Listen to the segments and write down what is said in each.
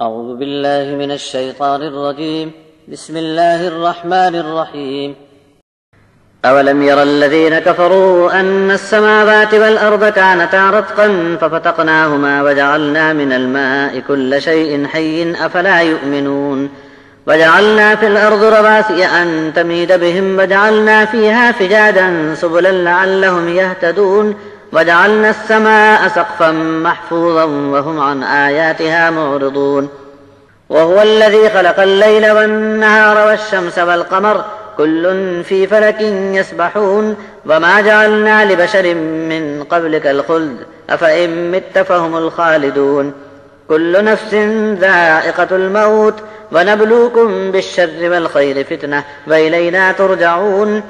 أعوذ بالله من الشيطان الرجيم. بسم الله الرحمن الرحيم. أولم ير الذين كفروا أن السماوات والأرض كانتا رتقا ففتقناهما وجعلنا من الماء كل شيء حي أفلا يؤمنون وجعلنا في الأرض رواسي أن تميد بهم وجعلنا فيها فجاجا سبلا لعلهم يهتدون وجعلنا السماء سقفا محفوظا وهم عن آياتها معرضون وهو الذي خلق الليل والنهار والشمس والقمر كل في فلك يسبحون وما جعلنا لبشر من قبلك الخلد أفإن مت فهم الخالدون كل نفس ذائقة الموت ونبلوكم بالشر والخير فتنة وإلينا ترجعون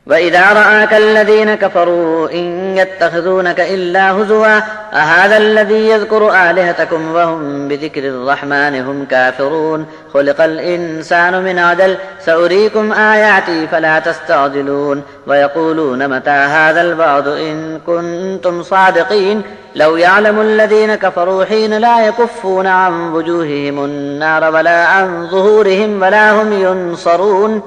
وإذا رآك الذين كفروا إن يتخذونك إلا هزوا أهذا الذي يذكر آلهتكم وهم بذكر الرحمن هم كافرون خلق الإنسان من عجل سأريكم آياتي فلا تستعجلون ويقولون متى هذا الوعد إن كنتم صادقين لو يعلم الذين كفروا حين لا يكفون عن وجوههم النار ولا عن ظهورهم ولا هم ينصرون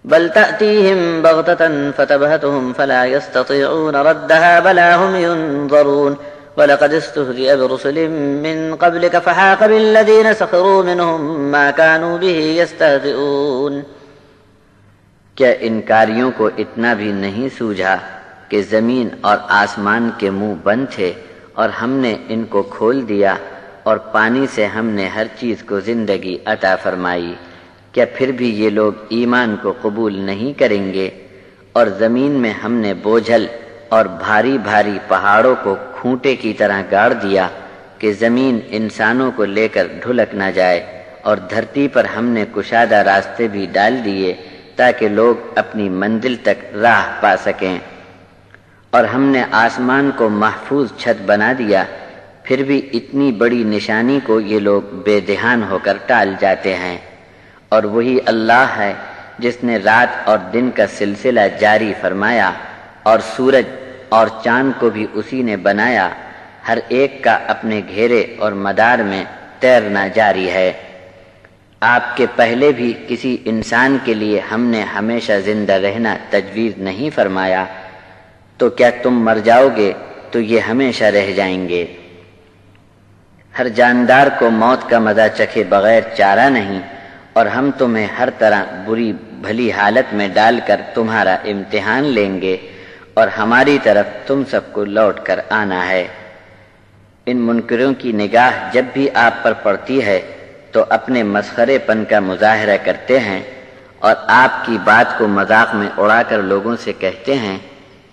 بل تأتيهم بغتة فتبهتهم فلا يستطيعون ردها بلا هم ينظرون وَلَقَدِ اسْتُهْزِئَ بِرُسُلٍ مِّن قَبْلِكَ فَحَاقَ بِالَّذِينَ سَخِرُوا مِنْهُم مَّا كَانُوا بِهِ يَسْتَهْزِئُونَ۔ کیا انکاریوں کو اتنا بھی نہیں سوجھا کہ زمین اور آسمان کے منہ بند تھے اور ہم نے ان کو کھول دیا اور پانی سے ہم نے ہر چیز کو زندگی عطا فرمائی؟ کیا پھر بھی یہ لوگ ایمان کو قبول نہیں کریں گے؟ اور زمین میں ہم نے بوجھل اور بھاری بھاری پہاڑوں کو کھونٹے کی طرح گاڑ دیا کہ زمین انسانوں کو لے کر ڈھلک نہ جائے، اور دھرتی پر ہم نے کشادہ راستے بھی ڈال دیے تاکہ لوگ اپنی منزل تک راہ پا سکیں، اور ہم نے آسمان کو محفوظ چھت بنا دیا، پھر بھی اتنی بڑی نشانی کو یہ لوگ بے دھیان ہو کر ٹال جاتے ہیں۔ اور وہی اللہ ہے جس نے رات اور دن کا سلسلہ جاری فرمایا، اور سورج اور چاند کو بھی اسی نے بنایا، ہر ایک کا اپنے گھیرے اور مدار میں تیرنا جاری ہے۔ آپ کے پہلے بھی کسی انسان کے لیے ہم نے ہمیشہ زندہ رہنا تجویز نہیں فرمایا، تو کیا تم مر جاؤ گے تو یہ ہمیشہ رہ جائیں گے؟ ہر جاندار کو موت کا مزہ چکھے بغیر چارہ نہیں، اور ہم تمہیں ہر طرح بری بھلی حالت میں ڈال کر تمہارا امتحان لیں گے، اور ہماری طرف تم سب کو لوٹ کر آنا ہے۔ ان منکروں کی نگاہ جب بھی آپ پر پڑتی ہے تو اپنے مسخرے پن کا مظاہرہ کرتے ہیں، اور آپ کی بات کو مذاق میں اڑا کر لوگوں سے کہتے ہیں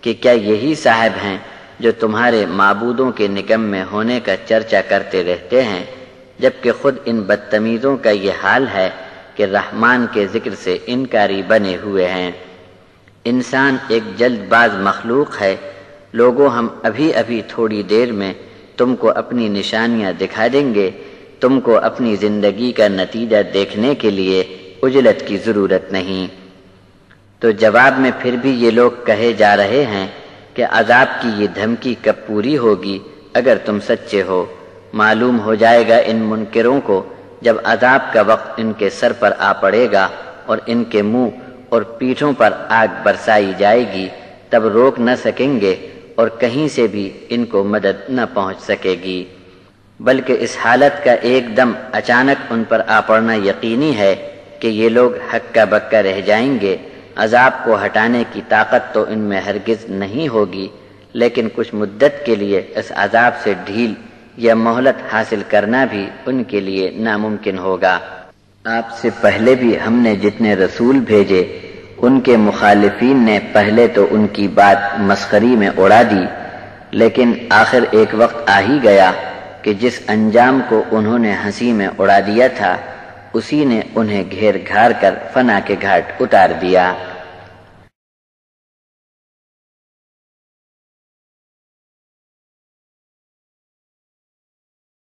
کہ کیا یہی صاحب ہیں جو تمہارے معبودوں کے نکمے ہونے کا چرچا کرتے رہتے ہیں، جبکہ خود ان بدتمیزوں کا یہ حال ہے کہ رحمان کے ذکر سے انکاری بنے ہوئے ہیں۔ انسان ایک جلد باز مخلوق ہے، لوگوں ہم ابھی ابھی تھوڑی دیر میں تم کو اپنی نشانیاں دکھا دیں گے، تم کو اپنی زندگی کا نتیجہ دیکھنے کے لیے عجلت کی ضرورت نہیں۔ تو جواب میں پھر بھی یہ لوگ کہے جا رہے ہیں کہ عذاب کی یہ دھمکی کب پوری ہوگی اگر تم سچے ہو؟ معلوم ہو جائے گا ان منکروں کو جب عذاب کا وقت ان کے سر پر آ پڑے گا اور ان کے منہ اور پیٹھوں پر آگ برسائی جائے گی، تب روک نہ سکیں گے اور کہیں سے بھی ان کو مدد نہ پہنچ سکے گی، بلکہ اس حالت کا ایک دم اچانک ان پر آ پڑنا یقینی ہے کہ یہ لوگ ہکا بکا رہ جائیں گے۔ عذاب کو ہٹانے کی طاقت تو ان میں ہرگز نہیں ہوگی، لیکن کچھ مدت کے لیے اس عذاب سے ڈھیل یا مہلت حاصل کرنا بھی ان کے لیے ناممکن ہوگا۔ آپ سے پہلے بھی ہم نے جتنے رسول بھیجے ان کے مخالفین نے پہلے تو ان کی بات مسخری میں اڑا دی، لیکن آخر ایک وقت آ ہی گیا کہ جس انجام کو انہوں نے ہنسی میں اڑا دیا تھا اسی نے انہیں گھیر گھار کر فنا کے گھاٹ اتار دیا۔